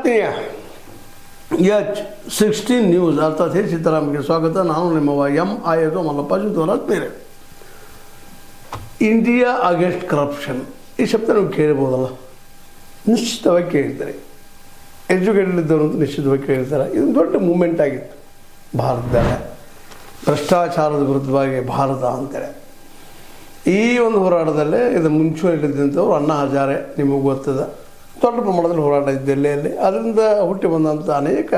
ಆತ್ಮೀಯ H16 news ಅರ್ಥಾತ್ ಹೇ ಸೀತಾರಾಮ್ಗೆ ಸ್ವಾಗತ. ನಾನು ನಿಮ್ಮವ MIS ಮಲ್ಲಪ್ಪ ಬೇರೆ. ಇಂಡಿಯಾ ಅಗೇನ್ಸ್ಟ್ ಕರಪ್ಷನ್ ಈ ಶಬ್ದ ನೀವು ಕೇಳ್ಬೋದಲ್ಲ, ನಿಶ್ಚಿತವಾಗಿ ಕೇಳ್ತಾರೆ. ಎಜುಕೇಟೆಡ್ ಇದ್ದವರು ಅಂತ ನಿಶ್ಚಿತವಾಗಿ ಕೇಳ್ತಾರೆ. ಇದು ದೊಡ್ಡ ಮೂಮೆಂಟ್ ಆಗಿತ್ತು ಭಾರತದಲ್ಲಿ, ಭ್ರಷ್ಟಾಚಾರದ ವಿರುದ್ಧವಾಗಿ ಭಾರತ ಅಂತೇಳಿ. ಈ ಒಂದು ಹೋರಾಟದಲ್ಲೇ ಇದು ಮುಂಚೂಣಿಯಲ್ಲಿದ್ದಂಥವ್ರು ಅಣ್ಣಾ ಹಜಾರೆ, ನಿಮಗೆ ಗೊತ್ತದ, ದೊಡ್ಡ ಪ್ರಮಾಣದಲ್ಲಿ ಹೋರಾಟ ಇದ್ದು ಎಲ್ಲೆಯಲ್ಲಿ. ಅದರಿಂದ ಹುಟ್ಟಿ ಬಂದಂಥ ಅನೇಕ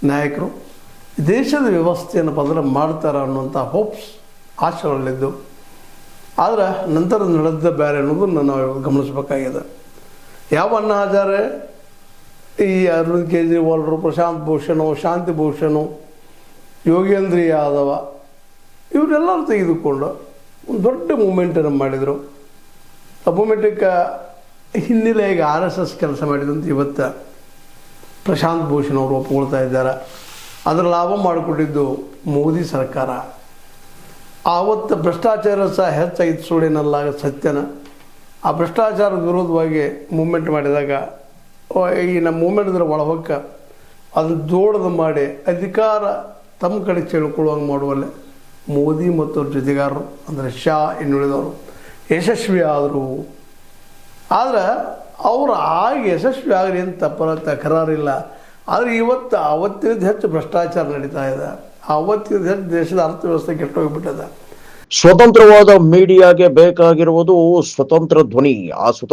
ನಾಯಕರು ದೇಶದ ವ್ಯವಸ್ಥೆಯನ್ನು ಬದಲು ಮಾಡ್ತಾರೆ ಅನ್ನುವಂಥ ಹೋಪ್ಸ್, ಆಶೆಗಳಲ್ಲಿದ್ದು. ಆದರೆ ನಂತರ ನಡೆದ ಬೇರೆ ಅನ್ನೋದನ್ನು ನಾವು ಗಮನಿಸಬೇಕಾಗಿದೆ. ಯಾವ ಅಣ್ಣಾ ಹಜಾರೆ, ಈ ಅರವಿಂದ್ ಕೇಜ್ರಿವಾಲ್ರು, ಪ್ರಶಾಂತ್ ಭೂಷಣು, ಶಾಂತಿ ಭೂಷಣು, ಯೋಗೇಂದ್ರ ಯಾದವ ಇವರೆಲ್ಲರೂ ತೆಗೆದುಕೊಂಡು ಒಂದು ದೊಡ್ಡ ಮೂಮೆಂಟನ್ನು ಮಾಡಿದರು. ಆ ಮೂಮೆಂಟಕ್ಕೆ ಹಿನ್ನೆಲೆಯಾಗಿ RSS ಕೆಲಸ ಮಾಡಿದಂತ ಇವತ್ತು ಪ್ರಶಾಂತ್ ಭೂಷಣ್ ಅವರು ಒಪ್ಕೊಳ್ತಾ ಇದ್ದಾರೆ. ಅದರ ಲಾಭ ಮಾಡಿಕೊಟ್ಟಿದ್ದು ಮೋದಿ ಸರ್ಕಾರ. ಆವತ್ತು ಭ್ರಷ್ಟಾಚಾರ ಸಹ ಹೆಚ್ಚಾಗಿತ್ತು, ಸುಳ್ಳೇನಲ್ಲ ಸತ್ಯನ. ಆ ಭ್ರಷ್ಟಾಚಾರದ ವಿರೋಧವಾಗಿ ಮೂಮೆಂಟ್ ಮಾಡಿದಾಗ ಈ ನಮ್ಮ ಮೂಮೆಂಟ್ದ್ರ ಒಳಹೊಕ್ಕ ಅದನ್ನು ಜೋಡದು ಮಾಡಿ ಅಧಿಕಾರ ತಮ್ಮ ಕಡೆ ಚೆಳ್ಕೊಳ್ಳುವಂಗೆ ಮಾಡುವಲ್ಲೇ ಮೋದಿ ಮತ್ತು ಅವ್ರ ಜೊತೆಗಾರರು ಅಂದರೆ ಶಾ ಇನ್ನುಳಿದವರು ಯಶಸ್ವಿ ಆದರು. ಆದರೆ ಅವರು ಆಗಿ ಯಶಸ್ವಿ ಆಗಲಿ ಅಂತ ತಕರಾರಿಲ್ಲ. ಆದರೆ ಇವತ್ತು ಅವತ್ತಿನ ಹೆಚ್ಚು ಭ್ರಷ್ಟಾಚಾರ ನಡೀತಾ ಇದೆ. ಅವತ್ತಿನ ಹೆಚ್ಚು ದೇಶದ ಅರ್ಥವ್ಯವಸ್ಥೆ ಕೆಟ್ಟೋಗಿಬಿಟ್ಟಿದೆ. ಸ್ವತಂತ್ರವಾದ ಮೀಡಿಯಾಗೆ ಬೇಕಾಗಿರುವುದು ಸ್ವತಂತ್ರ ಧ್ವನಿ. ಆ ಸ್ವತಂತ್ರ